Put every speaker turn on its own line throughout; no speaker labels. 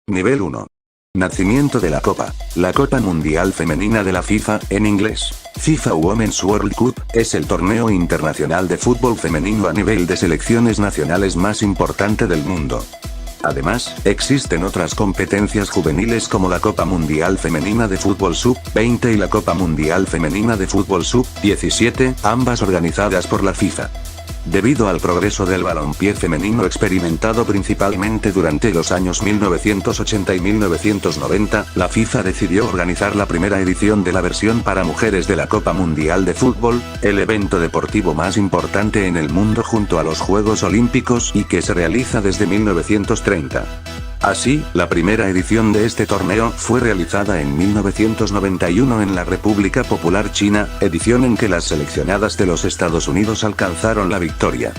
Nivel 1. Nacimiento de la Copa. La Copa Mundial Femenina de la FIFA, en inglés, FIFA Women's World Cup, es el torneo internacional de fútbol femenino a nivel de selecciones nacionales más importante del mundo. Además, existen otras competencias juveniles como la Copa Mundial Femenina de Fútbol Sub-20 y la Copa Mundial Femenina de Fútbol Sub-17, ambas organizadas por la FIFA. Debido al progreso del balompié femenino experimentado principalmente durante los años 1980 y 1990, la FIFA decidió organizar la primera edición de la versión para mujeres de la Copa Mundial de Fútbol, el evento deportivo más importante en el mundo junto a los Juegos Olímpicos y que se realiza desde 1930. Así, la primera edición de este torneo fue realizada en 1991 en la República Popular China, edición en que las seleccionadas de los Estados Unidos alcanzaron la victoria.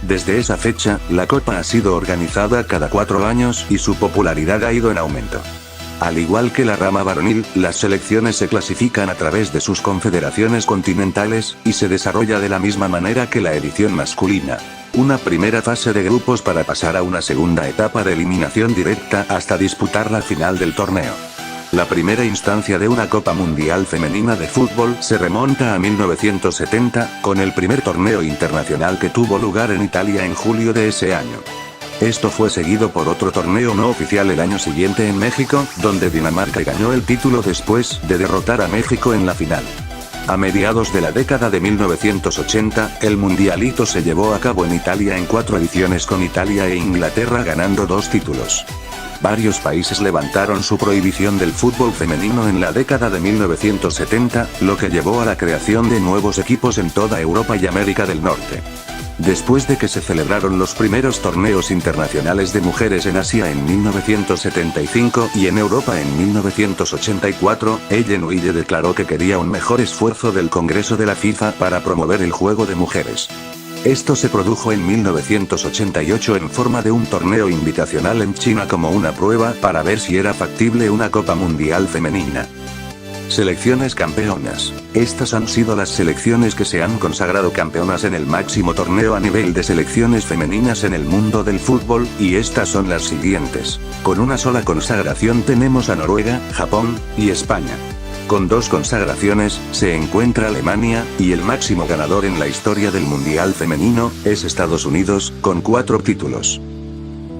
Desde esa fecha, la Copa ha sido organizada cada 4 años y su popularidad ha ido en aumento. Al igual que la rama varonil, las selecciones se clasifican a través de sus confederaciones continentales, y se desarrolla de la misma manera que la edición masculina. Una primera fase de grupos para pasar a una segunda etapa de eliminación directa hasta disputar la final del torneo. La primera instancia de una Copa Mundial Femenina de Fútbol se remonta a 1970, con el primer torneo internacional que tuvo lugar en Italia en julio de ese año. Esto fue seguido por otro torneo no oficial el año siguiente en México, donde Dinamarca ganó el título después de derrotar a México en la final. A mediados de la década de 1980, el Mundialito se llevó a cabo en Italia en 4 ediciones con Italia e Inglaterra ganando 2 títulos. Varios países levantaron su prohibición del fútbol femenino en la década de 1970, lo que llevó a la creación de nuevos equipos en toda Europa y América del Norte. Después de que se celebraron los primeros torneos internacionales de mujeres en Asia en 1975 y en Europa en 1984, Ellen Wille declaró que quería un mejor esfuerzo del Congreso de la FIFA para promover el juego de mujeres. Esto se produjo en 1988 en forma de un torneo invitacional en China como una prueba para ver si era factible una Copa Mundial Femenina. Selecciones campeonas. Estas han sido las selecciones que se han consagrado campeonas en el máximo torneo a nivel de selecciones femeninas en el mundo del fútbol, y estas son las siguientes. Con una sola consagración tenemos a Noruega, Japón y España. Con 2 consagraciones, se encuentra Alemania, y el máximo ganador en la historia del Mundial Femenino es Estados Unidos, con 4 títulos.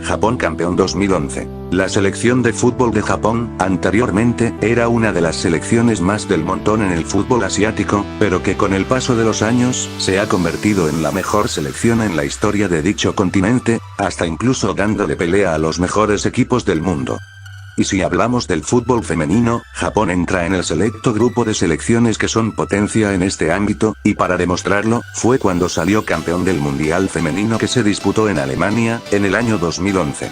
Japón campeón 2011. La selección de fútbol de Japón, anteriormente, era una de las selecciones más del montón en el fútbol asiático, pero que con el paso de los años, se ha convertido en la mejor selección en la historia de dicho continente, hasta incluso dándole pelea a los mejores equipos del mundo. Y si hablamos del fútbol femenino, Japón entra en el selecto grupo de selecciones que son potencia en este ámbito, y para demostrarlo, fue cuando salió campeón del Mundial Femenino que se disputó en Alemania, en el año 2011.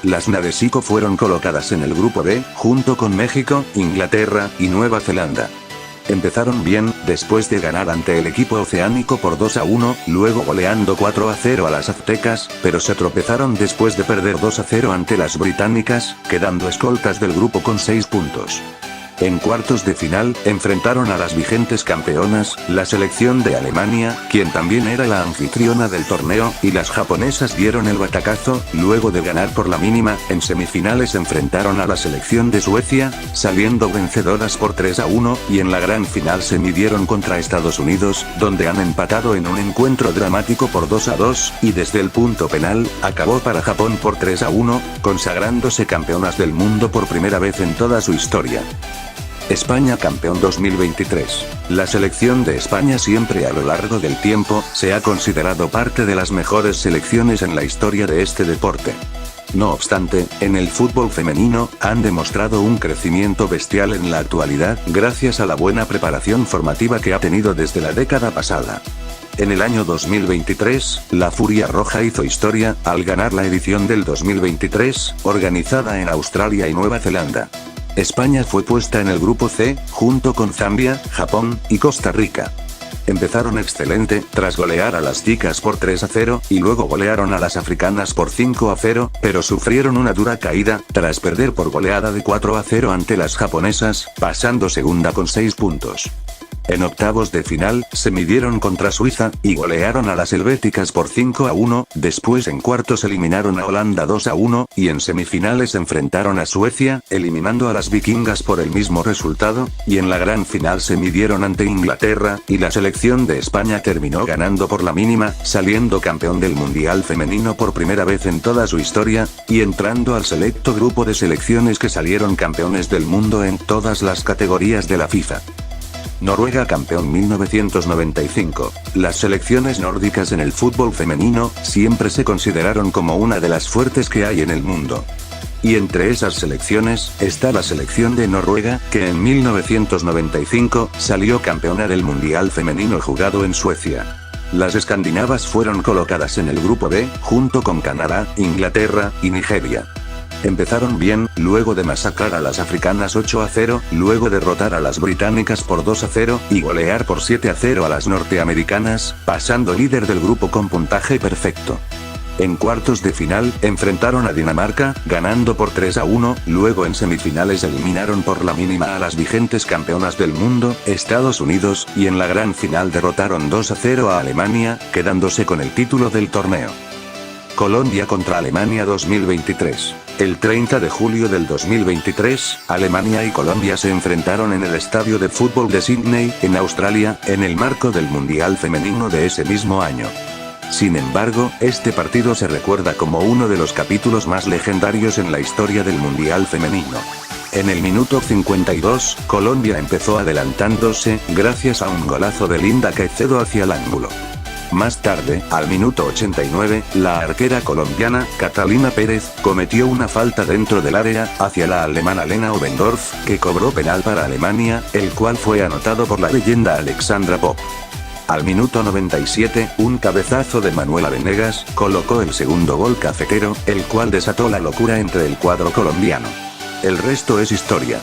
Las Nadeshiko fueron colocadas en el grupo B, junto con México, Inglaterra y Nueva Zelanda. Empezaron bien, después de ganar ante el equipo oceánico por 2-1, luego goleando 4-0 a las aztecas, pero se tropezaron después de perder 2-0 ante las británicas, quedando escoltas del grupo con 6 puntos. En cuartos de final, enfrentaron a las vigentes campeonas, la selección de Alemania, quien también era la anfitriona del torneo, y las japonesas dieron el batacazo, luego de ganar por la mínima. En semifinales enfrentaron a la selección de Suecia, saliendo vencedoras por 3-1, y en la gran final se midieron contra Estados Unidos, donde han empatado en un encuentro dramático por 2-2, y desde el punto penal, acabó para Japón por 3-1, consagrándose campeonas del mundo por primera vez en toda su historia. España campeón 2023. La selección de España siempre a lo largo del tiempo, se ha considerado parte de las mejores selecciones en la historia de este deporte. No obstante, en el fútbol femenino, han demostrado un crecimiento bestial en la actualidad, gracias a la buena preparación formativa que ha tenido desde la década pasada. En el año 2023, la Furia Roja hizo historia, al ganar la edición del 2023, organizada en Australia y Nueva Zelanda. España fue puesta en el grupo C, junto con Zambia, Japón y Costa Rica. Empezaron excelente, tras golear a las chicas por 3-0, y luego golearon a las africanas por 5-0, pero sufrieron una dura caída, tras perder por goleada de 4-0 ante las japonesas, pasando segunda con 6 puntos. En octavos de final, se midieron contra Suiza, y golearon a las helvéticas por 5-1, después en cuartos eliminaron a Holanda 2-1, y en semifinales enfrentaron a Suecia, eliminando a las vikingas por el mismo resultado, y en la gran final se midieron ante Inglaterra, y la selección de España terminó ganando por la mínima, saliendo campeón del Mundial Femenino por primera vez en toda su historia, y entrando al selecto grupo de selecciones que salieron campeones del mundo en todas las categorías de la FIFA. Noruega campeón 1995. Las selecciones nórdicas en el fútbol femenino, siempre se consideraron como una de las fuertes que hay en el mundo. Y entre esas selecciones, está la selección de Noruega, que en 1995, salió campeona del Mundial Femenino jugado en Suecia. Las escandinavas fueron colocadas en el grupo B, junto con Canadá, Inglaterra, y Nigeria. Empezaron bien, luego de masacrar a las africanas 8-0, luego derrotar a las británicas por 2-0, y golear por 7-0 a las norteamericanas, pasando líder del grupo con puntaje perfecto. En cuartos de final, enfrentaron a Dinamarca, ganando por 3-1, luego en semifinales eliminaron por la mínima a las vigentes campeonas del mundo, Estados Unidos, y en la gran final derrotaron 2-0 a Alemania, quedándose con el título del torneo. Colombia contra Alemania 2023. El 30 de julio del 2023, Alemania y Colombia se enfrentaron en el estadio de fútbol de Sydney, en Australia, en el marco del Mundial Femenino de ese mismo año. Sin embargo, este partido se recuerda como uno de los capítulos más legendarios en la historia del Mundial Femenino. En el minuto 52, Colombia empezó adelantándose, gracias a un golazo de Linda Caicedo hacia el ángulo. Más tarde, al minuto 89, la arquera colombiana, Catalina Pérez, cometió una falta dentro del área, hacia la alemana Lena Obendorf, que cobró penal para Alemania, el cual fue anotado por la leyenda Alexandra Popp. Al minuto 97, un cabezazo de Manuela Venegas, colocó el segundo gol cafetero, el cual desató la locura entre el cuadro colombiano. El resto es historia.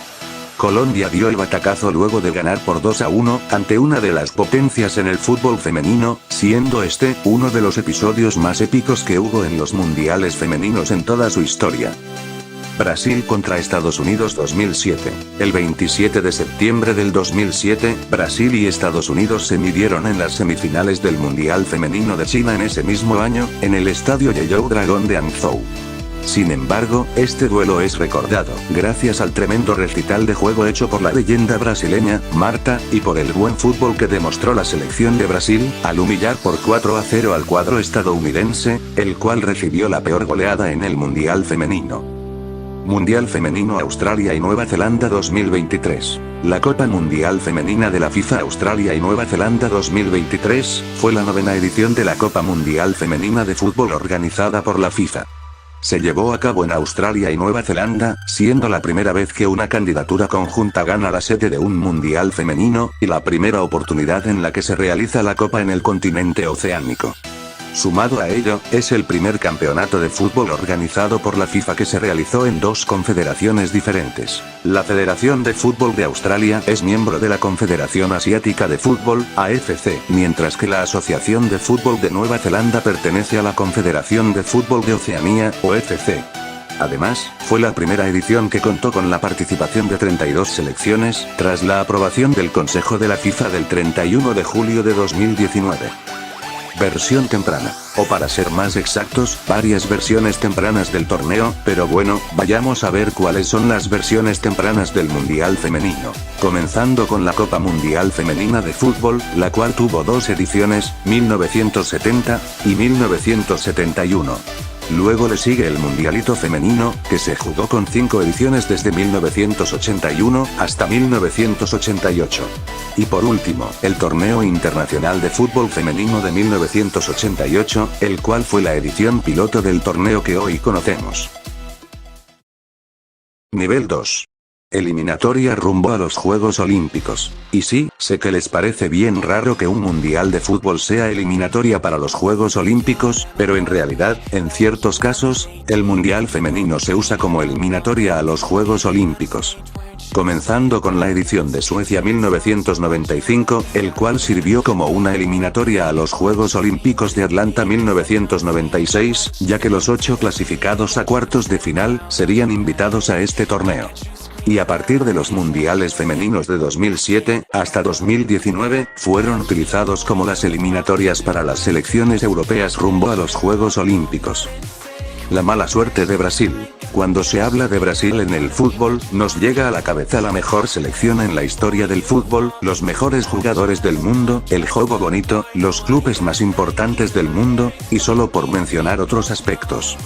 Colombia dio el batacazo luego de ganar por 2-1, ante una de las potencias en el fútbol femenino, siendo este, uno de los episodios más épicos que hubo en los mundiales femeninos en toda su historia. Brasil contra Estados Unidos 2007. El 27 de septiembre del 2007, Brasil y Estados Unidos se midieron en las semifinales del Mundial Femenino de China en ese mismo año, en el estadio Yeyou Dragón de Hangzhou. Sin embargo, este duelo es recordado, gracias al tremendo recital de juego hecho por la leyenda brasileña, Marta, y por el buen fútbol que demostró la selección de Brasil, al humillar por 4-0 al cuadro estadounidense, el cual recibió la peor goleada en el Mundial Femenino. Mundial Femenino Australia y Nueva Zelanda 2023. La Copa Mundial Femenina de la FIFA Australia y Nueva Zelanda 2023, fue la 9ª edición de la Copa Mundial Femenina de Fútbol organizada por la FIFA. Se llevó a cabo en Australia y Nueva Zelanda, siendo la primera vez que una candidatura conjunta gana la sede de un mundial femenino, y la primera oportunidad en la que se realiza la Copa en el continente oceánico. Sumado a ello, es el primer campeonato de fútbol organizado por la FIFA que se realizó en dos confederaciones diferentes. La Federación de Fútbol de Australia es miembro de la Confederación Asiática de Fútbol, AFC, mientras que la Asociación de Fútbol de Nueva Zelanda pertenece a la Confederación de Fútbol de Oceanía, OFC. Además, fue la primera edición que contó con la participación de 32 selecciones, tras la aprobación del Consejo de la FIFA del 31 de julio de 2019. Versión temprana, o para ser más exactos, varias versiones tempranas del torneo, pero bueno, vayamos a ver cuáles son las versiones tempranas del Mundial Femenino. Comenzando con la Copa Mundial Femenina de Fútbol, la cual tuvo dos ediciones, 1970 y 1971. Luego le sigue el Mundialito Femenino, que se jugó con 5 ediciones desde 1981 hasta 1988. Y por último, el Torneo Internacional de Fútbol Femenino de 1988, el cual fue la edición piloto del torneo que hoy conocemos. Nivel 2. Eliminatoria rumbo a los Juegos Olímpicos. Y sí, sé que les parece bien raro que un mundial de fútbol sea eliminatoria para los Juegos Olímpicos, pero en realidad, en ciertos casos, el mundial femenino se usa como eliminatoria a los Juegos Olímpicos. Comenzando con la edición de Suecia 1995, el cual sirvió como una eliminatoria a los Juegos Olímpicos de Atlanta 1996, ya que los 8 clasificados a cuartos de final, serían invitados a este torneo. Y a partir de los mundiales femeninos de 2007, hasta 2019, fueron utilizados como las eliminatorias para las selecciones europeas rumbo a los Juegos Olímpicos. La mala suerte de Brasil. Cuando se habla de Brasil en el fútbol, nos llega a la cabeza la mejor selección en la historia del fútbol, los mejores jugadores del mundo, el juego bonito, los clubes más importantes del mundo, y solo por mencionar otros aspectos.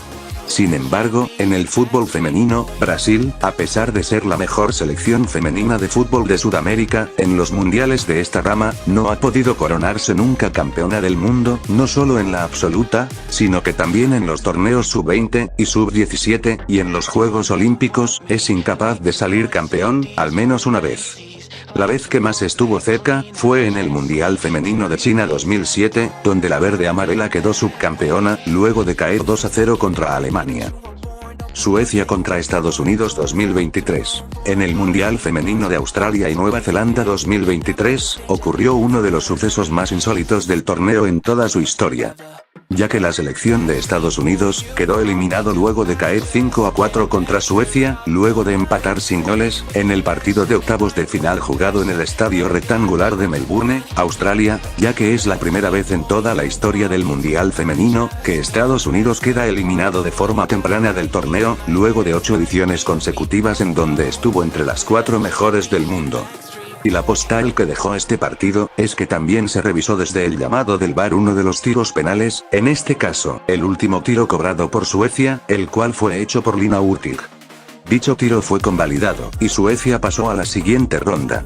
Sin embargo, en el fútbol femenino, Brasil, a pesar de ser la mejor selección femenina de fútbol de Sudamérica, en los mundiales de esta rama, no ha podido coronarse nunca campeona del mundo, no solo en la absoluta, sino que también en los torneos sub-20 y sub-17, y en los Juegos Olímpicos, es incapaz de salir campeón, al menos una vez. La vez que más estuvo cerca, fue en el Mundial Femenino de China 2007, donde la verde-amarela quedó subcampeona, luego de caer 2-0 contra Alemania. Suecia contra Estados Unidos 2023. En el Mundial Femenino de Australia y Nueva Zelanda 2023, ocurrió uno de los sucesos más insólitos del torneo en toda su historia, ya que la selección de Estados Unidos quedó eliminado luego de caer 5-4 contra Suecia, luego de empatar sin goles, en el partido de octavos de final jugado en el Estadio Rectangular de Melbourne, Australia, ya que es la primera vez en toda la historia del Mundial Femenino, que Estados Unidos queda eliminado de forma temprana del torneo, luego de 8 ediciones consecutivas en donde estuvo entre las 4 mejores del mundo. Y la postal que dejó este partido, es que también se revisó desde el llamado del VAR uno de los tiros penales, en este caso, el último tiro cobrado por Suecia, el cual fue hecho por Lina Hurtig. Dicho tiro fue convalidado, y Suecia pasó a la siguiente ronda.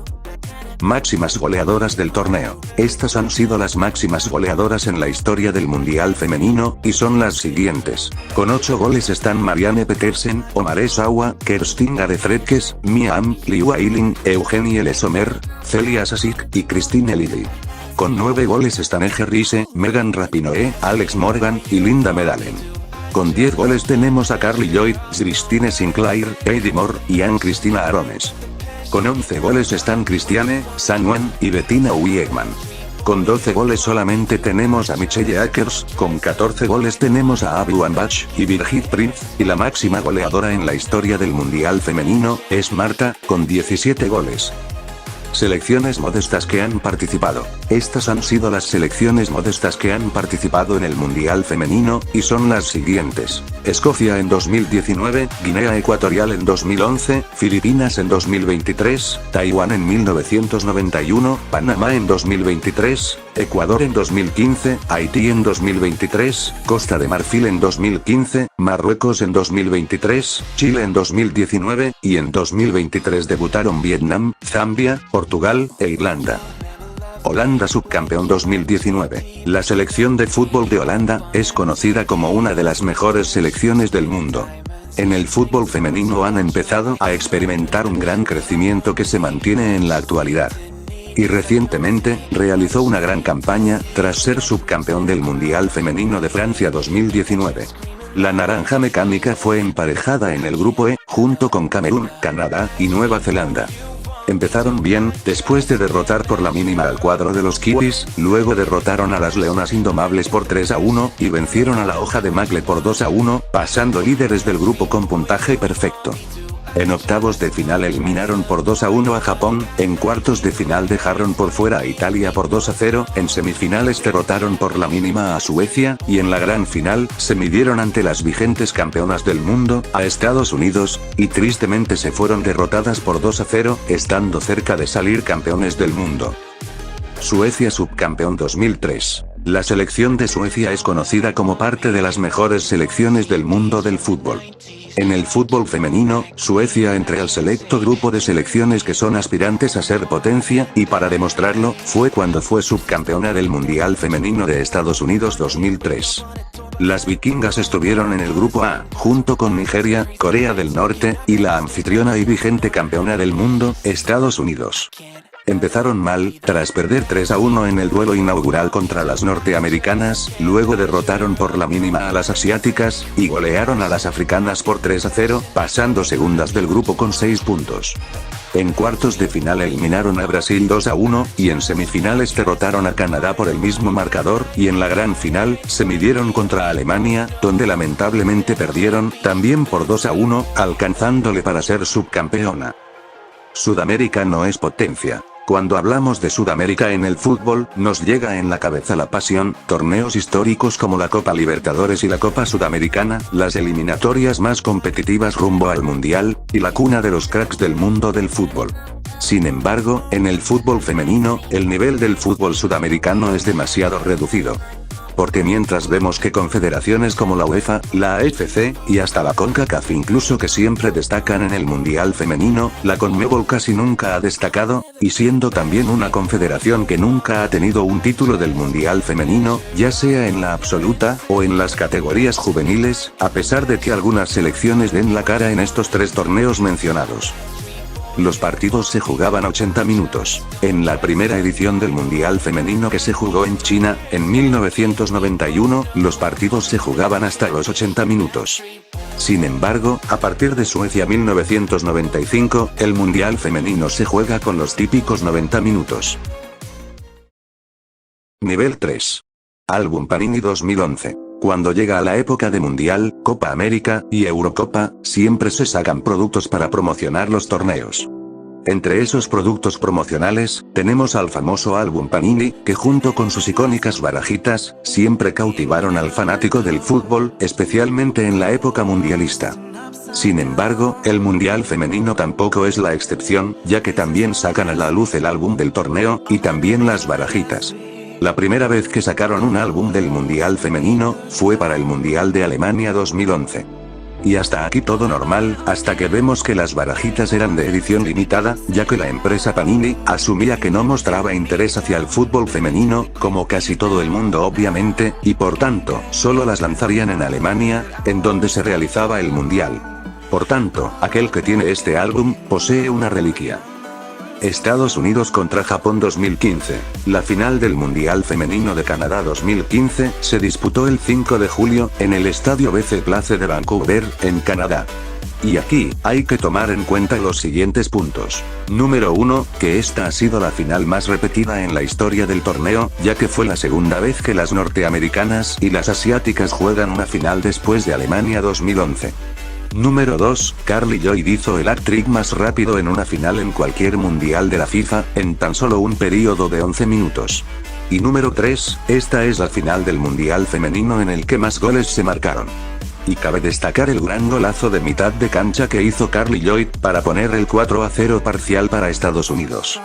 Máximas goleadoras del torneo. Estas han sido las máximas goleadoras en la historia del Mundial Femenino, y son las siguientes. Con 8 goles están Marianne Petersen, Omare Sawa, Kerstin Gareth-Fredkes, Mia Hamm, Liu Ailing, Eugenie Le Sommer, Celia Sasik, y Christine Lilly. Con 9 goles están Ege Riise, Megan Rapinoe, Alex Morgan, y Linda Medalen. Con 10 goles tenemos a Carly Lloyd, Christine Sinclair, Heidi Moore, y Ann-Christina Arones. Con 11 goles están Christiane Sanwan y Bettina Wiegmann. Con 12 goles solamente tenemos a Michelle Akers, con 14 goles tenemos a Abby Wambach y Birgit Prinz, y la máxima goleadora en la historia del Mundial Femenino, es Marta, con 17 goles. Selecciones modestas que han participado. Estas han sido las selecciones modestas que han participado en el Mundial Femenino, y son las siguientes. Escocia en 2019, Guinea Ecuatorial en 2011, Filipinas en 2023, Taiwán en 1991, Panamá en 2023, Ecuador en 2015, Haití en 2023, Costa de Marfil en 2015, Marruecos en 2023, Chile en 2019, y en 2023 debutaron Vietnam, Zambia, Portugal e Irlanda. Holanda subcampeón 2019. La selección de fútbol de Holanda es conocida como una de las mejores selecciones del mundo. En el fútbol femenino han empezado a experimentar un gran crecimiento que se mantiene en la actualidad. Y recientemente, realizó una gran campaña, tras ser subcampeón del Mundial Femenino de Francia 2019. La naranja mecánica fue emparejada en el grupo E, junto con Camerún, Canadá, y Nueva Zelanda. Empezaron bien, después de derrotar por la mínima al cuadro de los kiwis, luego derrotaron a las leonas indomables por 3-1, y vencieron a la hoja de Magle por 2-1, pasando líderes del grupo con puntaje perfecto. En octavos de final eliminaron por 2-1 a Japón, en cuartos de final dejaron por fuera a Italia por 2-0, en semifinales derrotaron por la mínima a Suecia, y en la gran final, se midieron ante las vigentes campeonas del mundo, a Estados Unidos, y tristemente se fueron derrotadas por 2-0, estando cerca de salir campeones del mundo. Suecia subcampeón 2003. La selección de Suecia es conocida como parte de las mejores selecciones del mundo del fútbol. En el fútbol femenino, Suecia entra al selecto grupo de selecciones que son aspirantes a ser potencia, y para demostrarlo, fue cuando fue subcampeona del Mundial Femenino de Estados Unidos 2003. Las vikingas estuvieron en el grupo A, junto con Nigeria, Corea del Norte, y la anfitriona y vigente campeona del mundo, Estados Unidos. Empezaron mal, tras perder 3-1 en el duelo inaugural contra las norteamericanas, luego derrotaron por la mínima a las asiáticas, y golearon a las africanas por 3-0, pasando segundas del grupo con 6 puntos. En cuartos de final eliminaron a Brasil 2-1, y en semifinales derrotaron a Canadá por el mismo marcador, y en la gran final, se midieron contra Alemania, donde lamentablemente perdieron, también por 2-1, alcanzándole para ser subcampeona. Sudamérica no es potencia. Cuando hablamos de Sudamérica en el fútbol, nos llega en la cabeza la pasión, torneos históricos como la Copa Libertadores y la Copa Sudamericana, las eliminatorias más competitivas rumbo al Mundial, y la cuna de los cracks del mundo del fútbol. Sin embargo, en el fútbol femenino, el nivel del fútbol sudamericano es demasiado reducido. Porque mientras vemos que confederaciones como la UEFA, la AFC, y hasta la CONCACAF incluso que siempre destacan en el Mundial femenino, la CONMEBOL casi nunca ha destacado, y siendo también una confederación que nunca ha tenido un título del Mundial femenino, ya sea en la absoluta, o en las categorías juveniles, a pesar de que algunas selecciones den la cara en estos tres torneos mencionados. Los partidos se jugaban 80 minutos. En la primera edición del Mundial Femenino que se jugó en China, en 1991, los partidos se jugaban hasta los 80 minutos. Sin embargo, a partir de Suecia 1995, el Mundial Femenino se juega con los típicos 90 minutos. Nivel 3. Álbum Panini 2011. Cuando llega a la época de Mundial, Copa América, y Eurocopa, siempre se sacan productos para promocionar los torneos. Entre esos productos promocionales, tenemos al famoso álbum Panini, que junto con sus icónicas barajitas, siempre cautivaron al fanático del fútbol, especialmente en la época mundialista. Sin embargo, el Mundial Femenino tampoco es la excepción, ya que también sacan a la luz el álbum del torneo, y también las barajitas. La primera vez que sacaron un álbum del Mundial Femenino, fue para el Mundial de Alemania 2011. Y hasta aquí todo normal, hasta que vemos que las barajitas eran de edición limitada, ya que la empresa Panini asumía que no mostraba interés hacia el fútbol femenino, como casi todo el mundo obviamente, y por tanto, solo las lanzarían en Alemania, en donde se realizaba el Mundial. Por tanto, aquel que tiene este álbum, posee una reliquia. Estados Unidos contra Japón 2015. La final del Mundial Femenino de Canadá 2015 se disputó el 5 de julio, en el estadio BC Place de Vancouver, en Canadá. Y aquí, hay que tomar en cuenta los siguientes puntos. Número 1, que esta ha sido la final más repetida en la historia del torneo, ya que fue la segunda vez que las norteamericanas y las asiáticas juegan una final después de Alemania 2011. Número 2, Carly Lloyd hizo el hat-trick más rápido en una final en cualquier mundial de la FIFA, en tan solo un periodo de 11 minutos. Y número 3, esta es la final del mundial femenino en el que más goles se marcaron. Y cabe destacar el gran golazo de mitad de cancha que hizo Carly Lloyd, para poner el 4-0 parcial para Estados Unidos.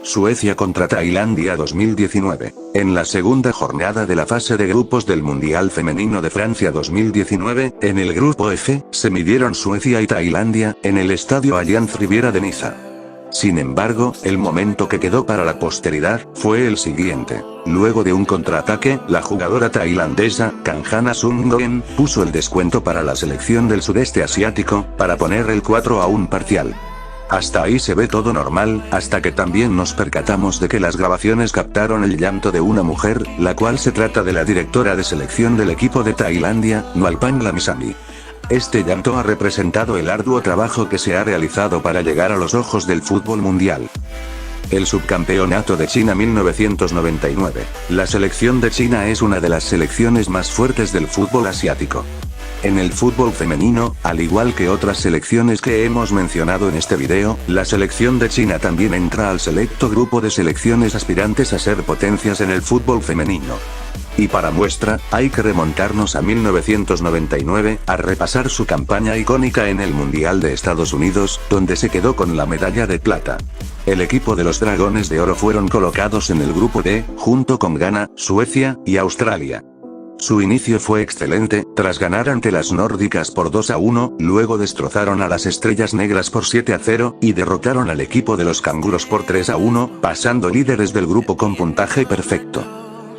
Suecia contra Tailandia 2019. En la segunda jornada de la fase de grupos del Mundial Femenino de Francia 2019, en el grupo F, se midieron Suecia y Tailandia, en el estadio Allianz Riviera de Niza. Sin embargo, el momento que quedó para la posteridad, fue el siguiente. Luego de un contraataque, la jugadora tailandesa, Kanhana Sunghoen, puso el descuento para la selección del sudeste asiático, para poner el 4-1 parcial. Hasta ahí se ve todo normal, hasta que también nos percatamos de que las grabaciones captaron el llanto de una mujer, la cual se trata de la directora de selección del equipo de Tailandia, Nwalpang Lamisami. Este llanto ha representado el arduo trabajo que se ha realizado para llegar a los ojos del fútbol mundial. El subcampeonato de China 1999. La selección de China es una de las selecciones más fuertes del fútbol asiático. En el fútbol femenino, al igual que otras selecciones que hemos mencionado en este video, la selección de China también entra al selecto grupo de selecciones aspirantes a ser potencias en el fútbol femenino. Y para muestra, hay que remontarnos a 1999, a repasar su campaña icónica en el Mundial de Estados Unidos, donde se quedó con la medalla de plata. El equipo de los Dragones de Oro fueron colocados en el grupo D, junto con Ghana, Suecia, y Australia. Su inicio fue excelente, tras ganar ante las nórdicas por 2-1, luego destrozaron a las Estrellas Negras por 7-0, y derrotaron al equipo de los Canguros por 3-1, pasando líderes del grupo con puntaje perfecto.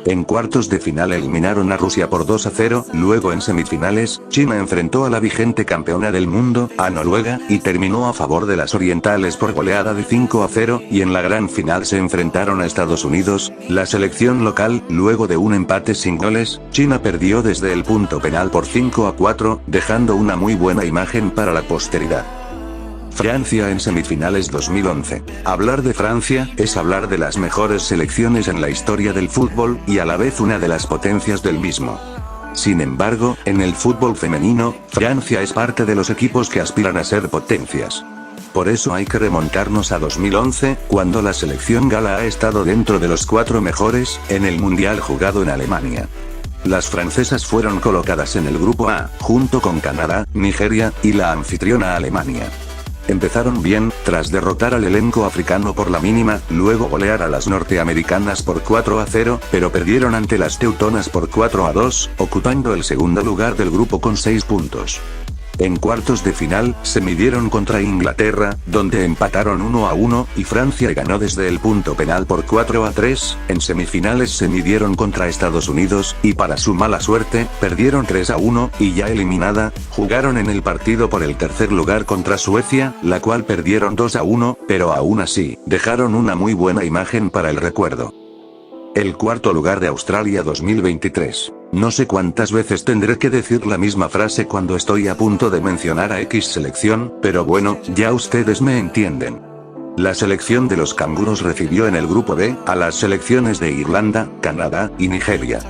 En cuartos de final eliminaron a Rusia por 2-0, luego en semifinales, China enfrentó a la vigente campeona del mundo, a Noruega, y terminó a favor de las orientales por goleada de 5-0, y en la gran final se enfrentaron a Estados Unidos, la selección local, luego de un empate sin goles, China perdió desde el punto penal por 5-4, dejando una muy buena imagen para la posteridad. Francia en semifinales 2011. Hablar de Francia, es hablar de las mejores selecciones en la historia del fútbol, y a la vez una de las potencias del mismo. Sin embargo, en el fútbol femenino, Francia es parte de los equipos que aspiran a ser potencias. Por eso hay que remontarnos a 2011, cuando la selección gala ha estado dentro de los 4 mejores, en el mundial jugado en Alemania. Las francesas fueron colocadas en el grupo A, junto con Canadá, Nigeria, y la anfitriona Alemania. Empezaron bien, tras derrotar al elenco africano por la mínima, luego golear a las norteamericanas por 4-0, pero perdieron ante las teutonas por 4-2, ocupando el segundo lugar del grupo con 6 puntos. En cuartos de final, se midieron contra Inglaterra, donde empataron 1-1, y Francia ganó desde el punto penal por 4-3, en semifinales se midieron contra Estados Unidos, y para su mala suerte, perdieron 3-1, y ya eliminada, jugaron en el partido por el tercer lugar contra Suecia, la cual perdieron 2-1, pero aún así, dejaron una muy buena imagen para el recuerdo. El cuarto lugar de Australia 2023. No sé cuántas veces tendré que decir la misma frase cuando estoy a punto de mencionar a X selección, pero bueno, ya ustedes me entienden. La selección de los canguros recibió en el grupo B, a las selecciones de Irlanda, Canadá, y Nigeria.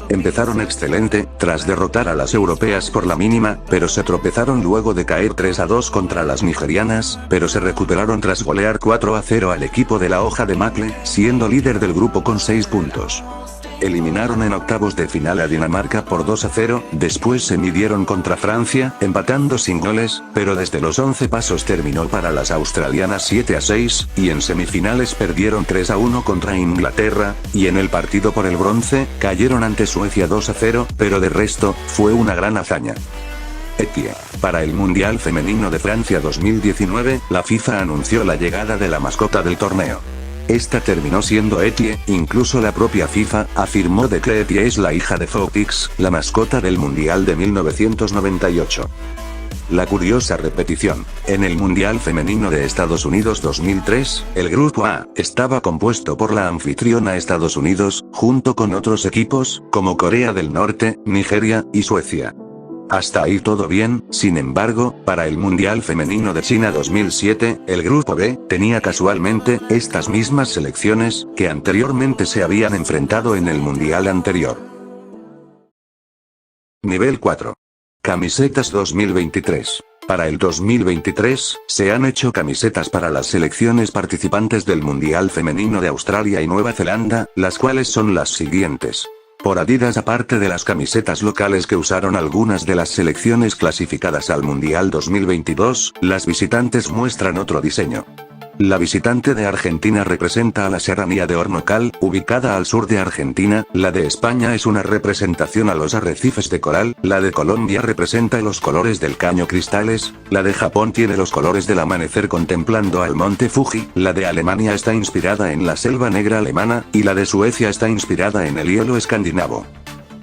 Empezaron excelente, tras derrotar a las europeas por la mínima, pero se tropezaron luego de caer 3-2 contra las nigerianas, pero se recuperaron tras golear 4-0 al equipo de la hoja de Macle, siendo líder del grupo con 6 puntos. Eliminaron en octavos de final a Dinamarca por 2-0, después se midieron contra Francia, empatando sin goles, pero desde los 11 pasos terminó para las australianas 7-6, y en semifinales perdieron 3-1 contra Inglaterra, y en el partido por el bronce, cayeron ante Suecia 2-0, pero de resto, fue una gran hazaña. Etie. Para el Mundial Femenino de Francia 2019, la FIFA anunció la llegada de la mascota del torneo. Esta terminó siendo Etie, incluso la propia FIFA afirmó de que Etie es la hija de Footix, la mascota del Mundial de 1998. La curiosa repetición. En el Mundial Femenino de Estados Unidos 2003, el Grupo A estaba compuesto por la anfitriona Estados Unidos, junto con otros equipos, como Corea del Norte, Nigeria, y Suecia. Hasta ahí todo bien, sin embargo, para el Mundial Femenino de China 2007, el Grupo B tenía casualmente estas mismas selecciones, que anteriormente se habían enfrentado en el Mundial anterior. Nivel 4. Camisetas 2023. Para el 2023, se han hecho camisetas para las selecciones participantes del Mundial Femenino de Australia y Nueva Zelanda, las cuales son las siguientes. Por Adidas, aparte de las camisetas locales que usaron algunas de las selecciones clasificadas al Mundial 2022, las visitantes muestran otro diseño. La visitante de Argentina representa a la serranía de Hornocal, ubicada al sur de Argentina, la de España es una representación a los arrecifes de coral, la de Colombia representa los colores del caño cristales, la de Japón tiene los colores del amanecer contemplando al monte Fuji, la de Alemania está inspirada en la selva negra alemana, y la de Suecia está inspirada en el hielo escandinavo.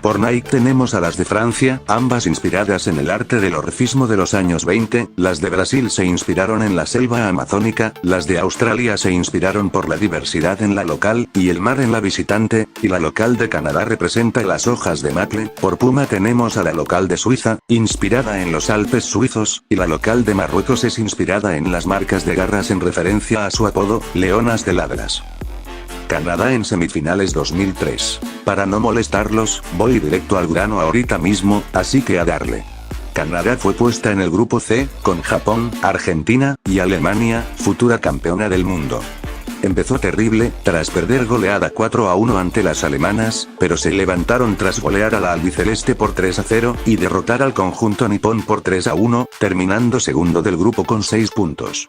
Por Nike tenemos a las de Francia, ambas inspiradas en el arte del orfismo de los años 20, las de Brasil se inspiraron en la selva amazónica, las de Australia se inspiraron por la diversidad en la local, y el mar en la visitante, y la local de Canadá representa las hojas de macle. Por Puma tenemos a la local de Suiza, inspirada en los Alpes suizos, y la local de Marruecos es inspirada en las marcas de garras en referencia a su apodo, leonas de ladras. Canadá en semifinales 2003. Para no molestarlos, voy directo al grano ahorita mismo, así que a darle. Canadá fue puesta en el grupo C, con Japón, Argentina, y Alemania, futura campeona del mundo. Empezó terrible, tras perder goleada 4-1 ante las alemanas, pero se levantaron tras golear a la albiceleste por 3-0, y derrotar al conjunto nipón por 3-1, terminando segundo del grupo con 6 puntos.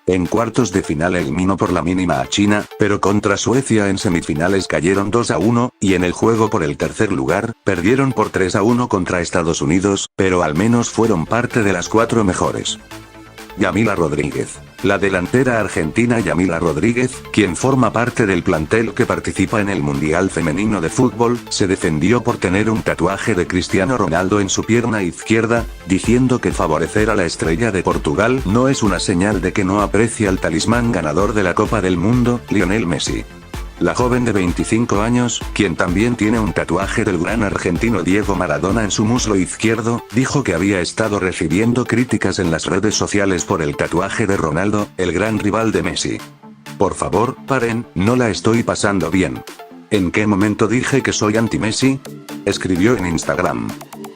En cuartos de final eliminó por la mínima a China, pero contra Suecia en semifinales cayeron 2-1, y en el juego por el tercer lugar, perdieron por 3-1 contra Estados Unidos, pero al menos fueron parte de las 4 mejores. Yamila Rodríguez. La delantera argentina Yamila Rodríguez, quien forma parte del plantel que participa en el Mundial Femenino de Fútbol, se defendió por tener un tatuaje de Cristiano Ronaldo en su pierna izquierda, diciendo que favorecer a la estrella de Portugal no es una señal de que no aprecia al talismán ganador de la Copa del Mundo, Lionel Messi. La joven de 25 años, quien también tiene un tatuaje del gran argentino Diego Maradona en su muslo izquierdo, dijo que había estado recibiendo críticas en las redes sociales por el tatuaje de Ronaldo, el gran rival de Messi. Por favor, paren, no la estoy pasando bien. ¿En qué momento dije que soy anti-Messi? Escribió en Instagram.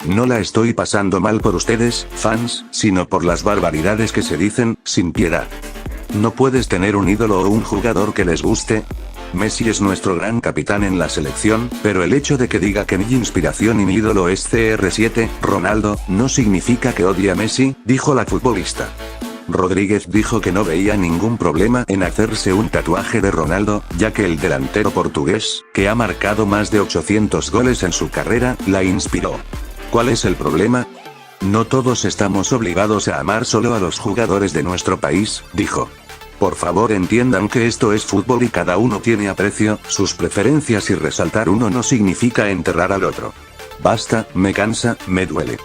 No la estoy pasando mal por ustedes, fans, sino por las barbaridades que se dicen, sin piedad. ¿No puedes tener un ídolo o un jugador que les guste? Messi es nuestro gran capitán en la selección, pero el hecho de que diga que mi inspiración y mi ídolo es CR7, Ronaldo, no significa que odie a Messi, dijo la futbolista. Rodríguez dijo que no veía ningún problema en hacerse un tatuaje de Ronaldo, ya que el delantero portugués, que ha marcado más de 800 goles en su carrera, la inspiró. ¿Cuál es el problema? No todos estamos obligados a amar solo a los jugadores de nuestro país, dijo. Por favor entiendan que esto es fútbol y cada uno tiene aprecio, sus preferencias y resaltar uno no significa enterrar al otro. Basta, me cansa, me duele.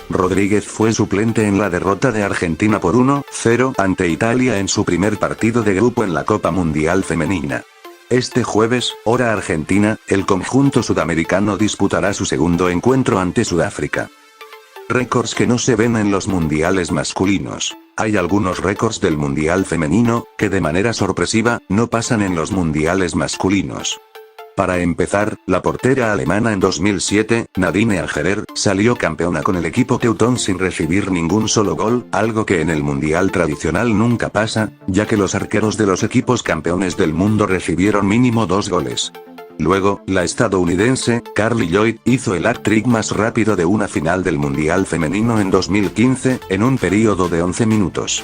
Rodríguez fue suplente en la derrota de Argentina por 1-0 ante Italia en su primer partido de grupo en la Copa Mundial Femenina. Este jueves, hora argentina, el conjunto sudamericano disputará su segundo encuentro ante Sudáfrica. Récords que no se ven en los mundiales masculinos. Hay algunos récords del mundial femenino, que de manera sorpresiva, no pasan en los mundiales masculinos. Para empezar, la portera alemana en 2007, Nadine Angerer, salió campeona con el equipo teutón sin recibir ningún solo gol, algo que en el mundial tradicional nunca pasa, ya que los arqueros de los equipos campeones del mundo recibieron mínimo 2 goles. Luego, la estadounidense, Carly Lloyd, hizo el hat-trick más rápido de una final del Mundial Femenino en 2015, en un período de 11 minutos.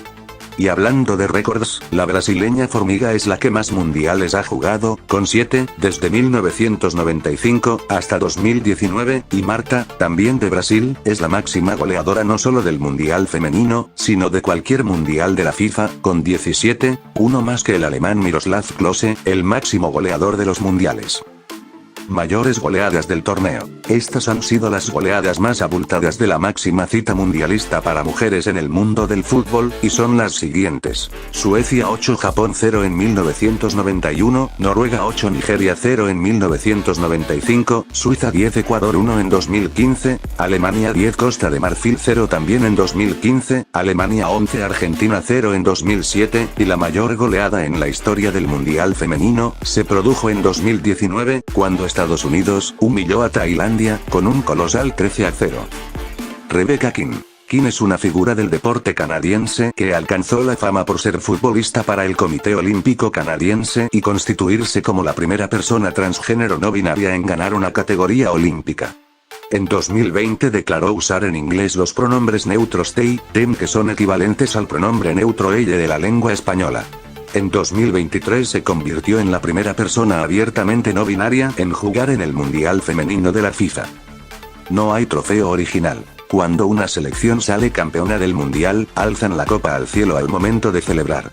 Y hablando de récords, la brasileña Formiga es la que más mundiales ha jugado, con 7, desde 1995 hasta 2019, y Marta, también de Brasil, es la máxima goleadora no solo del Mundial Femenino, sino de cualquier mundial de la FIFA, con 17, uno más que el alemán Miroslav Klose, el máximo goleador de los mundiales. Mayores goleadas del torneo. Estas han sido las goleadas más abultadas de la máxima cita mundialista para mujeres en el mundo del fútbol, y son las siguientes. Suecia 8, Japón 0 en 1991, Noruega 8, Nigeria 0 en 1995, Suiza 10, Ecuador 1 en 2015, Alemania 10, Costa de Marfil 0 también en 2015, Alemania 11, Argentina 0 en 2007, y la mayor goleada en la historia del Mundial Femenino, se produjo en 2019, cuando Estados Unidos humilló a Tailandia, con un colosal 13-0. Rebecca King. King es una figura del deporte canadiense que alcanzó la fama por ser futbolista para el Comité Olímpico Canadiense y constituirse como la primera persona transgénero no binaria en ganar una categoría olímpica. En 2020 declaró usar en inglés los pronombres neutros they, them, que son equivalentes al pronombre neutro ella de la lengua española. En 2023 se convirtió en la primera persona abiertamente no binaria en jugar en el Mundial Femenino de la FIFA. No hay trofeo original. Cuando una selección sale campeona del Mundial, alzan la copa al cielo al momento de celebrar.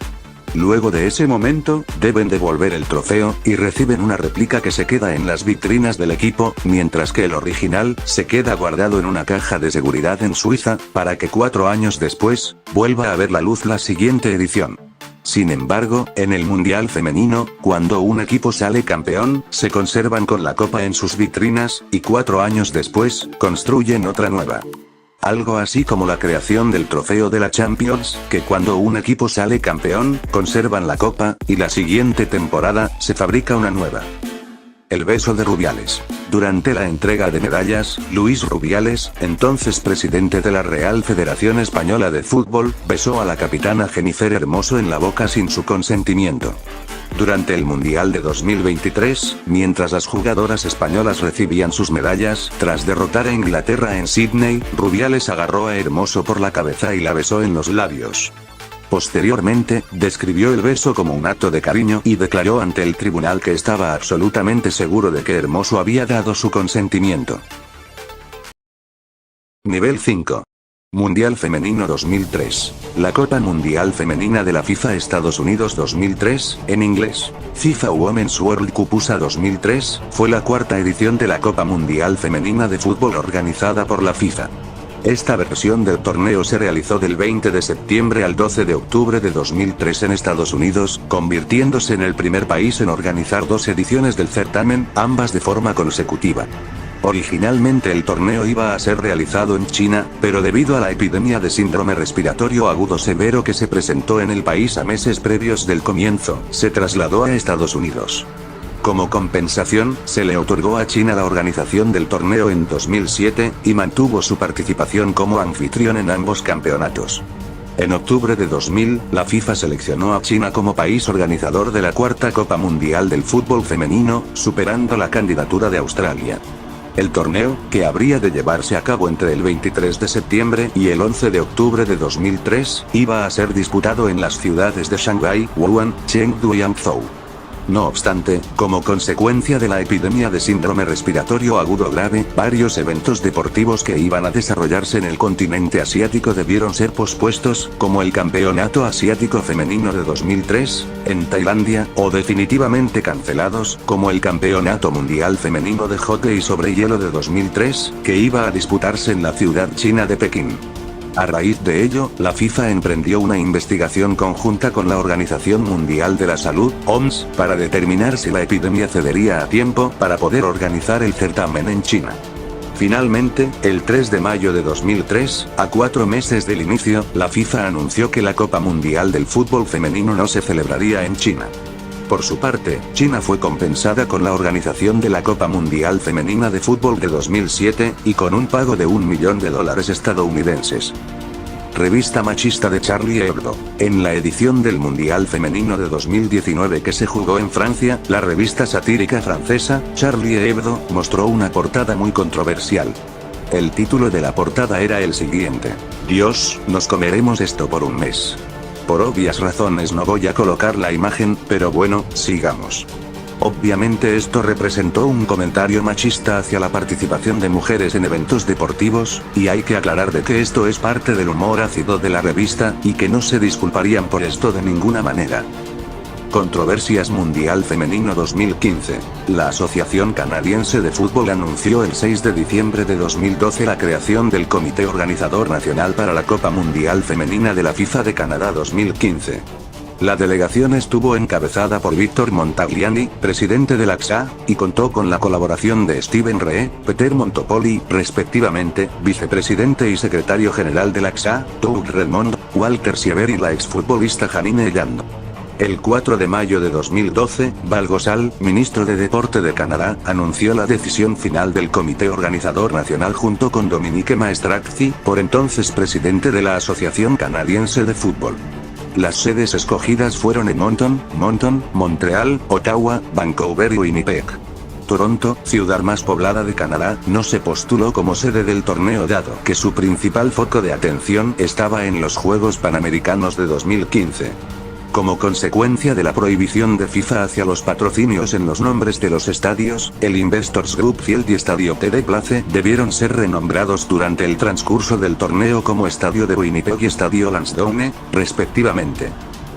Luego de ese momento, deben devolver el trofeo, y reciben una réplica que se queda en las vitrinas del equipo, mientras que el original, se queda guardado en una caja de seguridad en Suiza, para que 4 años después, vuelva a ver la luz la siguiente edición. Sin embargo, en el Mundial Femenino, cuando un equipo sale campeón, se conservan con la copa en sus vitrinas, y 4 años después, construyen otra nueva. Algo así como la creación del trofeo de la Champions, que cuando un equipo sale campeón, conservan la copa, y la siguiente temporada, se fabrica una nueva. El beso de Rubiales. Durante la entrega de medallas, Luis Rubiales, entonces presidente de la Real Federación Española de Fútbol, besó a la capitana Jennifer Hermoso en la boca sin su consentimiento. Durante el Mundial de 2023, mientras las jugadoras españolas recibían sus medallas, tras derrotar a Inglaterra en Sydney, Rubiales agarró a Hermoso por la cabeza y la besó en los labios. Posteriormente, describió el beso como un acto de cariño y declaró ante el tribunal que estaba absolutamente seguro de que Hermoso había dado su consentimiento. Nivel 5. Mundial Femenino 2003. La Copa Mundial Femenina de la FIFA Estados Unidos 2003, en inglés. FIFA Women's World Cup USA 2003, fue la cuarta edición de la Copa Mundial Femenina de Fútbol organizada por la FIFA. Esta versión del torneo se realizó del 20 de septiembre al 12 de octubre de 2003 en Estados Unidos, convirtiéndose en el primer país en organizar 2 ediciones del certamen, ambas de forma consecutiva. Originalmente el torneo iba a ser realizado en China, pero debido a la epidemia de síndrome respiratorio agudo severo que se presentó en el país a meses previos del comienzo, se trasladó a Estados Unidos. Como compensación, se le otorgó a China la organización del torneo en 2007, y mantuvo su participación como anfitrión en ambos campeonatos. En octubre de 2000, la FIFA seleccionó a China como país organizador de la cuarta Copa Mundial del Fútbol Femenino, superando la candidatura de Australia. El torneo, que habría de llevarse a cabo entre el 23 de septiembre y el 11 de octubre de 2003, iba a ser disputado en las ciudades de Shanghái, Wuhan, Chengdu y Hangzhou. No obstante, como consecuencia de la epidemia de síndrome respiratorio agudo grave, varios eventos deportivos que iban a desarrollarse en el continente asiático debieron ser pospuestos, como el Campeonato Asiático Femenino de 2003, en Tailandia, o definitivamente cancelados, como el Campeonato Mundial Femenino de Hockey sobre Hielo de 2003, que iba a disputarse en la ciudad china de Pekín. A raíz de ello, la FIFA emprendió una investigación conjunta con la Organización Mundial de la Salud, OMS, para determinar si la epidemia cedería a tiempo para poder organizar el certamen en China. Finalmente, el 3 de mayo de 2003, a 4 meses del inicio, la FIFA anunció que la Copa Mundial del Fútbol Femenino no se celebraría en China. Por su parte, China fue compensada con la organización de la Copa Mundial Femenina de Fútbol de 2007, y con un pago de $1 millón estadounidenses. Revista machista de Charlie Hebdo. En la edición del Mundial Femenino de 2019 que se jugó en Francia, la revista satírica francesa, Charlie Hebdo, mostró una portada muy controversial. El título de la portada era el siguiente: Dios, nos comeremos esto por un mes. Por obvias razones no voy a colocar la imagen, pero bueno, sigamos. Obviamente esto representó un comentario machista hacia la participación de mujeres en eventos deportivos, y hay que aclarar de que esto es parte del humor ácido de la revista, y que no se disculparían por esto de ninguna manera. Controversias Mundial Femenino 2015. La Asociación Canadiense de Fútbol anunció el 6 de diciembre de 2012 la creación del Comité Organizador Nacional para la Copa Mundial Femenina de la FIFA de Canadá 2015. La delegación estuvo encabezada por Víctor Montagliani, presidente de la CSA, y contó con la colaboración de Steven Ree, Peter Montopoli, respectivamente, vicepresidente y secretario general de la CSA, Doug Redmond, Walter Siever y la exfutbolista Janine Llando. El 4 de mayo de 2012, Val Gosal, ministro de Deporte de Canadá, anunció la decisión final del Comité Organizador Nacional junto con Dominique Maestrazzi, por entonces presidente de la Asociación Canadiense de Fútbol. Las sedes escogidas fueron Edmonton, Montreal, Ottawa, Vancouver y Winnipeg. Toronto, ciudad más poblada de Canadá, no se postuló como sede del torneo dado que su principal foco de atención estaba en los Juegos Panamericanos de 2015. Como consecuencia de la prohibición de FIFA hacia los patrocinios en los nombres de los estadios, el Investors Group Field y Estadio TD Place debieron ser renombrados durante el transcurso del torneo como Estadio de Winnipeg y Estadio Lansdowne, respectivamente.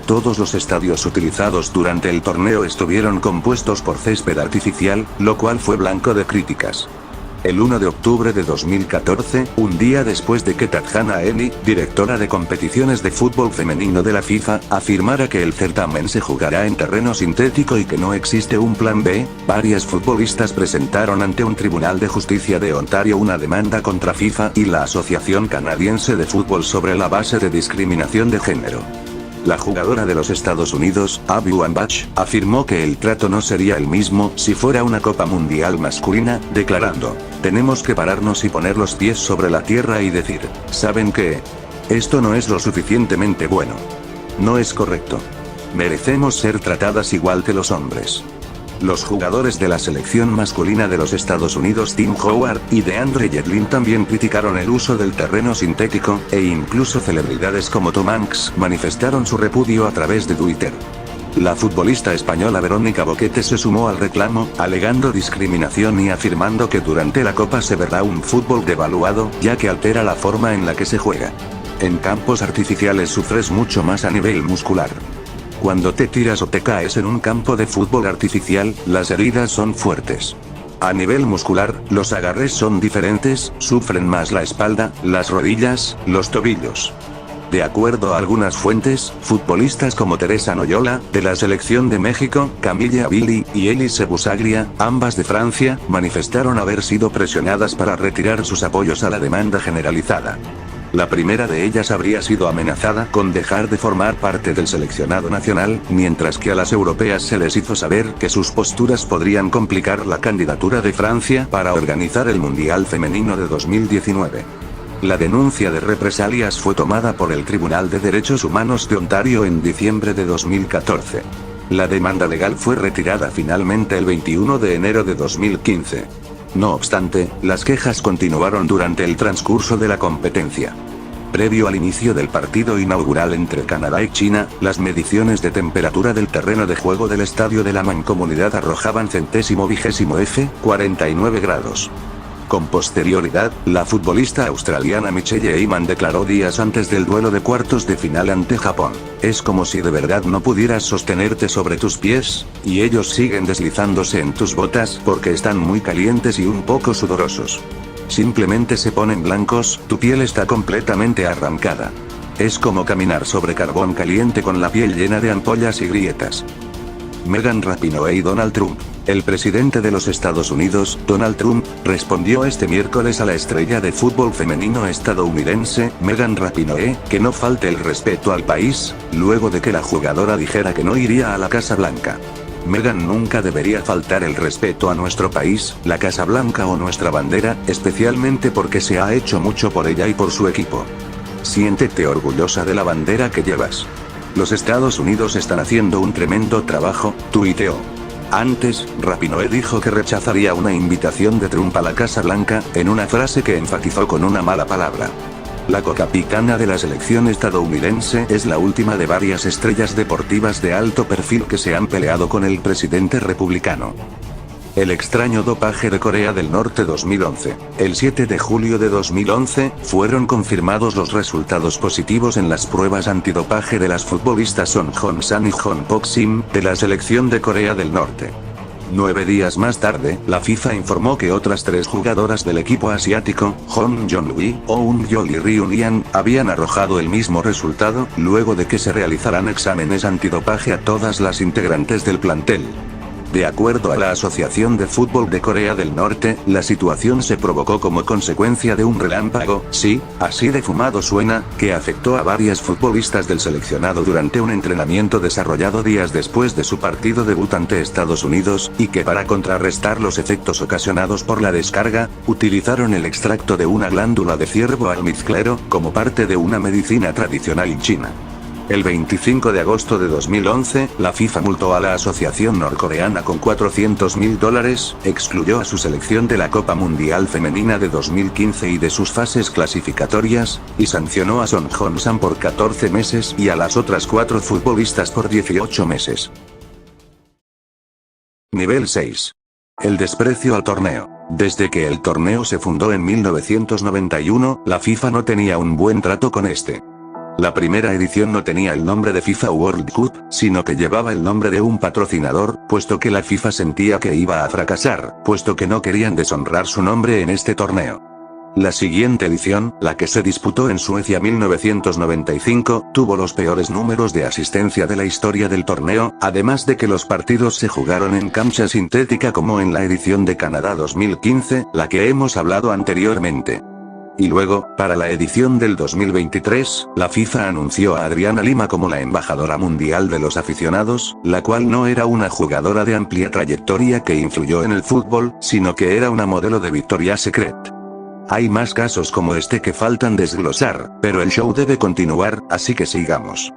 Todos los estadios utilizados durante el torneo estuvieron compuestos por césped artificial, lo cual fue blanco de críticas. El 1 de octubre de 2014, un día después de que Tatjana Ali, directora de competiciones de fútbol femenino de la FIFA, afirmara que el certamen se jugará en terreno sintético y que no existe un plan B, varias futbolistas presentaron ante un tribunal de justicia de Ontario una demanda contra FIFA y la Asociación Canadiense de Fútbol sobre la base de discriminación de género. La jugadora de los Estados Unidos, Abby Wambach, afirmó que el trato no sería el mismo si fuera una Copa Mundial masculina, declarando: tenemos que pararnos y poner los pies sobre la tierra y decir, ¿saben qué? Esto no es lo suficientemente bueno. No es correcto. Merecemos ser tratadas igual que los hombres. Los jugadores de la selección masculina de los Estados Unidos Tim Howard y DeAndre Yedlin también criticaron el uso del terreno sintético, e incluso celebridades como Tom Hanks manifestaron su repudio a través de Twitter. La futbolista española Verónica Boquete se sumó al reclamo, alegando discriminación y afirmando que durante la Copa se verá un fútbol devaluado, ya que altera la forma en la que se juega. En campos artificiales sufres mucho más a nivel muscular. Cuando te tiras o te caes en un campo de fútbol artificial, las heridas son fuertes. A nivel muscular, los agarres son diferentes, sufren más la espalda, las rodillas, los tobillos. De acuerdo a algunas fuentes, futbolistas como Teresa Noyola, de la selección de México, Camilla Billy y Elise Busaglia, ambas de Francia, manifestaron haber sido presionadas para retirar sus apoyos a la demanda generalizada. La primera de ellas habría sido amenazada con dejar de formar parte del seleccionado nacional, mientras que a las europeas se les hizo saber que sus posturas podrían complicar la candidatura de Francia para organizar el Mundial Femenino de 2019. La denuncia de represalias fue tomada por el Tribunal de Derechos Humanos de Ontario en diciembre de 2014. La demanda legal fue retirada finalmente el 21 de enero de 2015. No obstante, las quejas continuaron durante el transcurso de la competencia. Previo al inicio del partido inaugural entre Canadá y China, las mediciones de temperatura del terreno de juego del Estadio de la Mancomunidad arrojaban F, 49 grados. Con posterioridad, la futbolista australiana Michelle Eyman declaró días antes del duelo de cuartos de final ante Japón: "Es como si de verdad no pudieras sostenerte sobre tus pies, y ellos siguen deslizándose en tus botas porque están muy calientes y un poco sudorosos. Simplemente se ponen blancos, tu piel está completamente arrancada. Es como caminar sobre carbón caliente con la piel llena de ampollas y grietas". Megan Rapinoe y Donald Trump. El presidente de los Estados Unidos, Donald Trump, respondió este miércoles a la estrella de fútbol femenino estadounidense, Megan Rapinoe, que no falte el respeto al país, luego de que la jugadora dijera que no iría a la Casa Blanca. Megan nunca debería faltar el respeto a nuestro país, la Casa Blanca o nuestra bandera, especialmente porque se ha hecho mucho por ella y por su equipo. Siéntete orgullosa de la bandera que llevas. Los Estados Unidos están haciendo un tremendo trabajo, tuiteó. Antes, Rapinoe dijo que rechazaría una invitación de Trump a la Casa Blanca, en una frase que enfatizó con una mala palabra. La capitana de la selección estadounidense es la última de varias estrellas deportivas de alto perfil que se han peleado con el presidente republicano. El extraño dopaje de Corea del Norte 2011. El 7 de julio de 2011, fueron confirmados los resultados positivos en las pruebas antidopaje de las futbolistas Son Hong-san y Jong Pok-sim, de la selección de Corea del Norte. 9 días más tarde, la FIFA informó que otras 3 jugadoras del equipo asiático, Hong Jong-wi, Oh Eun-yeol y Ryun Ian, habían arrojado el mismo resultado, luego de que se realizaran exámenes antidopaje a todas las integrantes del plantel. De acuerdo a la Asociación de Fútbol de Corea del Norte, la situación se provocó como consecuencia de un relámpago, sí, así de fumado suena, que afectó a varias futbolistas del seleccionado durante un entrenamiento desarrollado días después de su partido debut ante Estados Unidos, y que para contrarrestar los efectos ocasionados por la descarga, utilizaron el extracto de una glándula de ciervo almizclero, como parte de una medicina tradicional china. El 25 de agosto de 2011, la FIFA multó a la asociación norcoreana con $400.000, excluyó a su selección de la Copa Mundial Femenina de 2015 y de sus fases clasificatorias, y sancionó a Son Hong-san por 14 meses y a las otras 4 futbolistas por 18 meses. Nivel 6. El desprecio al torneo. Desde que el torneo se fundó en 1991, la FIFA no tenía un buen trato con este. La primera edición no tenía el nombre de FIFA World Cup, sino que llevaba el nombre de un patrocinador, puesto que la FIFA sentía que iba a fracasar, puesto que no querían deshonrar su nombre en este torneo. La siguiente edición, la que se disputó en Suecia 1995, tuvo los peores números de asistencia de la historia del torneo, además de que los partidos se jugaron en cancha sintética como en la edición de Canadá 2015, la que hemos hablado anteriormente. Y luego, para la edición del 2023, la FIFA anunció a Adriana Lima como la embajadora mundial de los aficionados, la cual no era una jugadora de amplia trayectoria que influyó en el fútbol, sino que era una modelo de Victoria's Secret. Hay más casos como este que faltan desglosar, pero el show debe continuar, así que sigamos.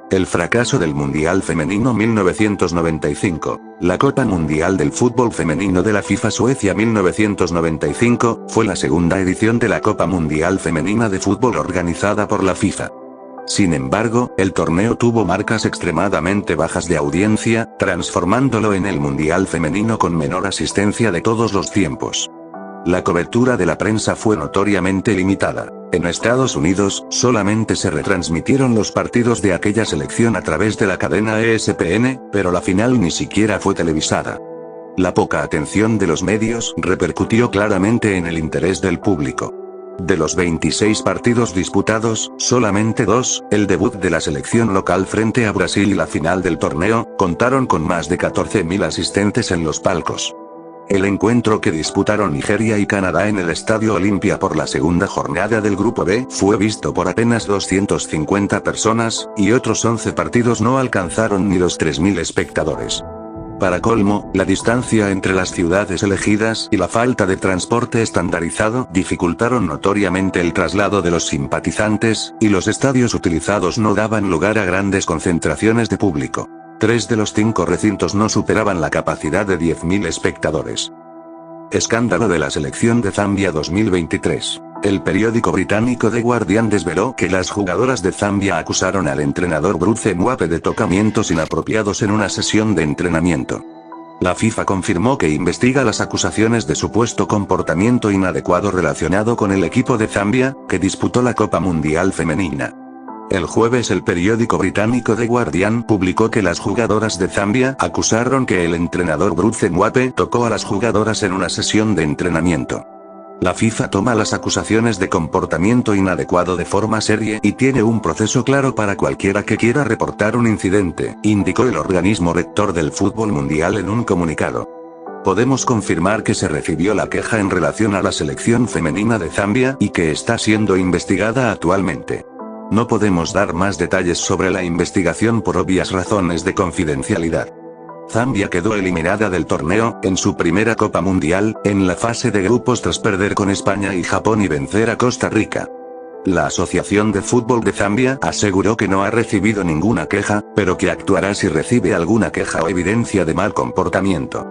El fracaso del Mundial Femenino 1995. La Copa Mundial del Fútbol Femenino de la FIFA Suecia 1995, fue la segunda edición de la Copa Mundial Femenina de Fútbol organizada por la FIFA. Sin embargo, el torneo tuvo marcas extremadamente bajas de audiencia, transformándolo en el Mundial Femenino con menor asistencia de todos los tiempos. La cobertura de la prensa fue notoriamente limitada. En Estados Unidos, solamente se retransmitieron los partidos de aquella selección a través de la cadena ESPN, pero la final ni siquiera fue televisada. La poca atención de los medios repercutió claramente en el interés del público. De los 26 partidos disputados, solamente 2, el debut de la selección local frente a Brasil y la final del torneo, contaron con más de 14.000 asistentes en los palcos. El encuentro que disputaron Nigeria y Canadá en el Estadio Olimpia por la segunda jornada del Grupo B fue visto por apenas 250 personas, y otros 11 partidos no alcanzaron ni los 3.000 espectadores. Para colmo, la distancia entre las ciudades elegidas y la falta de transporte estandarizado dificultaron notoriamente el traslado de los simpatizantes, y los estadios utilizados no daban lugar a grandes concentraciones de público. 3 de los 5 recintos no superaban la capacidad de 10.000 espectadores. Escándalo de la selección de Zambia 2023. El periódico británico The Guardian desveló que las jugadoras de Zambia acusaron al entrenador Bruce Mwape de tocamientos inapropiados en una sesión de entrenamiento. La FIFA confirmó que investiga las acusaciones de supuesto comportamiento inadecuado relacionado con el equipo de Zambia, que disputó la Copa Mundial Femenina. El jueves el periódico británico The Guardian publicó que las jugadoras de Zambia acusaron que el entrenador Bruce Mwape tocó a las jugadoras en una sesión de entrenamiento. La FIFA toma las acusaciones de comportamiento inadecuado de forma seria y tiene un proceso claro para cualquiera que quiera reportar un incidente, indicó el organismo rector del fútbol mundial en un comunicado. Podemos confirmar que se recibió la queja en relación a la selección femenina de Zambia y que está siendo investigada actualmente. No podemos dar más detalles sobre la investigación por obvias razones de confidencialidad. Zambia quedó eliminada del torneo, en su primera Copa Mundial, en la fase de grupos tras perder con España y Japón y vencer a Costa Rica. La Asociación de Fútbol de Zambia aseguró que no ha recibido ninguna queja, pero que actuará si recibe alguna queja o evidencia de mal comportamiento.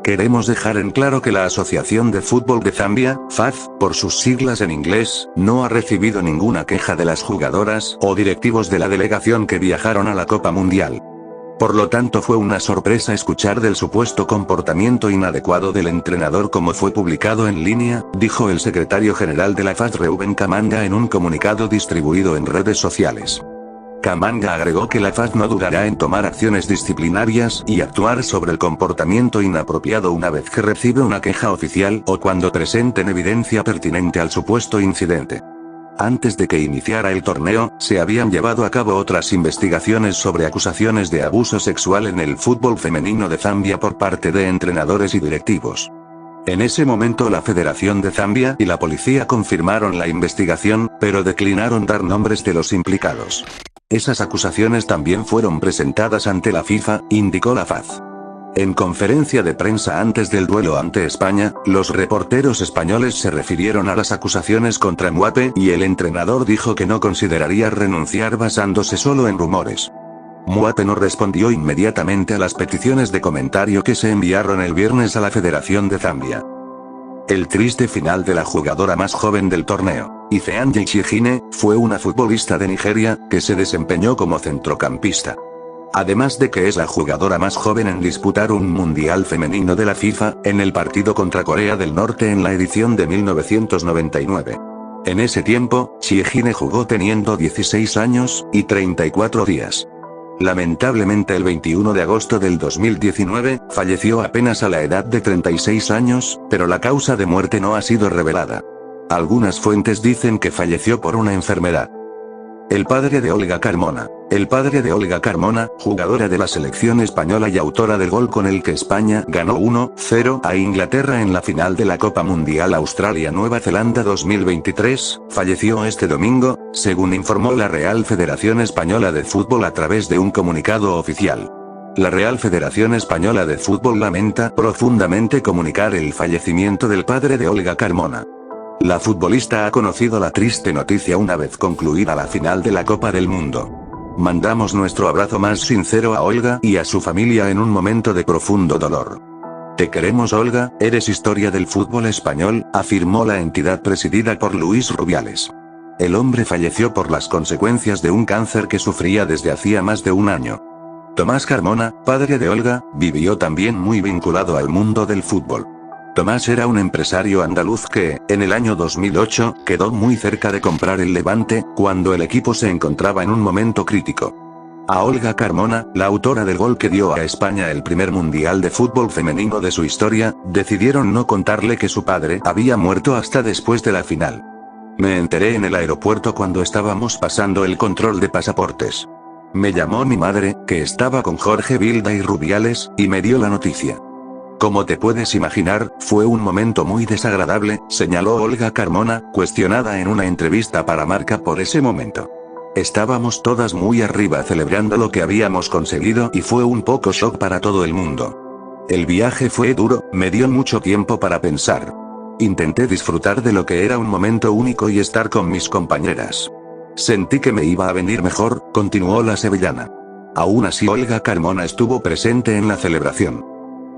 Queremos dejar en claro que la Asociación de Fútbol de Zambia, FAZ, por sus siglas en inglés, no ha recibido ninguna queja de las jugadoras o directivos de la delegación que viajaron a la Copa Mundial. Por lo tanto fue una sorpresa escuchar del supuesto comportamiento inadecuado del entrenador como fue publicado en línea, dijo el secretario general de la FAZ Reuben Kamanga en un comunicado distribuido en redes sociales. Kamanga agregó que la FAZ no dudará en tomar acciones disciplinarias y actuar sobre el comportamiento inapropiado una vez que recibe una queja oficial o cuando presenten evidencia pertinente al supuesto incidente. Antes de que iniciara el torneo, se habían llevado a cabo otras investigaciones sobre acusaciones de abuso sexual en el fútbol femenino de Zambia por parte de entrenadores y directivos. En ese momento la Federación de Zambia y la policía confirmaron la investigación, pero declinaron dar nombres de los implicados. Esas acusaciones también fueron presentadas ante la FIFA, indicó la FAZ. En conferencia de prensa antes del duelo ante España, los reporteros españoles se refirieron a las acusaciones contra Mwape y el entrenador dijo que no consideraría renunciar basándose solo en rumores. Mwape no respondió inmediatamente a las peticiones de comentario que se enviaron el viernes a la Federación de Zambia. El triste final de la jugadora más joven del torneo, Ifeanyi Chiegine, fue una futbolista de Nigeria, que se desempeñó como centrocampista. Además de que es la jugadora más joven en disputar un mundial femenino de la FIFA, en el partido contra Corea del Norte en la edición de 1999. En ese tiempo, Chiegine jugó teniendo 16 años, y 34 días. Lamentablemente el 21 de agosto del 2019, falleció apenas a la edad de 36 años, pero la causa de muerte no ha sido revelada. Algunas fuentes dicen que falleció por una enfermedad. El padre de Olga Carmona. El padre de Olga Carmona, jugadora de la selección española y autora del gol con el que España ganó 1-0 a Inglaterra en la final de la Copa Mundial Australia-Nueva Zelanda 2023, falleció este domingo, según informó la Real Federación Española de Fútbol a través de un comunicado oficial. La Real Federación Española de Fútbol lamenta profundamente comunicar el fallecimiento del padre de Olga Carmona. La futbolista ha conocido la triste noticia una vez concluida la final de la Copa del Mundo. Mandamos nuestro abrazo más sincero a Olga y a su familia en un momento de profundo dolor. Te queremos, Olga, eres historia del fútbol español, afirmó la entidad presidida por Luis Rubiales. El hombre falleció por las consecuencias de un cáncer que sufría desde hacía más de un año. Tomás Carmona, padre de Olga, vivió también muy vinculado al mundo del fútbol. Tomás era un empresario andaluz que, en el año 2008, quedó muy cerca de comprar el Levante, cuando el equipo se encontraba en un momento crítico. A Olga Carmona, la autora del gol que dio a España el primer mundial de fútbol femenino de su historia, decidieron no contarle que su padre había muerto hasta después de la final. Me enteré en el aeropuerto cuando estábamos pasando el control de pasaportes. Me llamó mi madre, que estaba con Jorge Vilda y Rubiales, y me dio la noticia. Como te puedes imaginar, fue un momento muy desagradable, señaló Olga Carmona, cuestionada en una entrevista para Marca por ese momento. Estábamos todas muy arriba celebrando lo que habíamos conseguido y fue un poco shock para todo el mundo. El viaje fue duro, me dio mucho tiempo para pensar. Intenté disfrutar de lo que era un momento único y estar con mis compañeras. Sentí que me iba a venir mejor, continuó la sevillana. Aún así Olga Carmona estuvo presente en la celebración.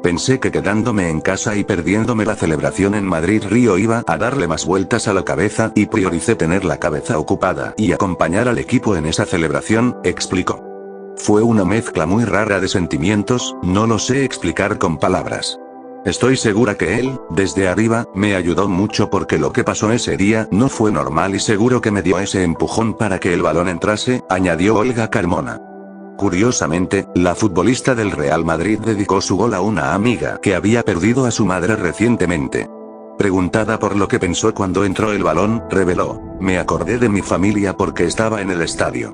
Pensé que quedándome en casa y perdiéndome la celebración en Madrid-Río iba a darle más vueltas a la cabeza y prioricé tener la cabeza ocupada y acompañar al equipo en esa celebración, explicó. Fue una mezcla muy rara de sentimientos, no lo sé explicar con palabras. Estoy segura que él, desde arriba, me ayudó mucho porque lo que pasó ese día no fue normal y seguro que me dio ese empujón para que el balón entrase, añadió Olga Carmona. Curiosamente, la futbolista del Real Madrid dedicó su gol a una amiga que había perdido a su madre recientemente. Preguntada por lo que pensó cuando entró el balón, reveló: me acordé de mi familia porque estaba en el estadio.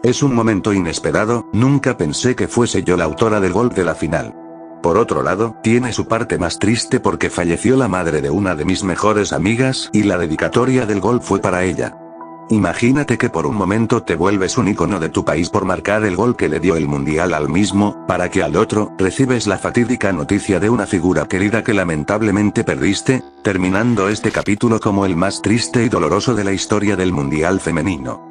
Es un momento inesperado, nunca pensé que fuese yo la autora del gol de la final. Por otro lado, tiene su parte más triste porque falleció la madre de una de mis mejores amigas y la dedicatoria del gol fue para ella. Imagínate que por un momento te vuelves un icono de tu país por marcar el gol que le dio el mundial al mismo, para que al otro, recibes la fatídica noticia de una figura querida que lamentablemente perdiste, terminando este capítulo como el más triste y doloroso de la historia del mundial femenino.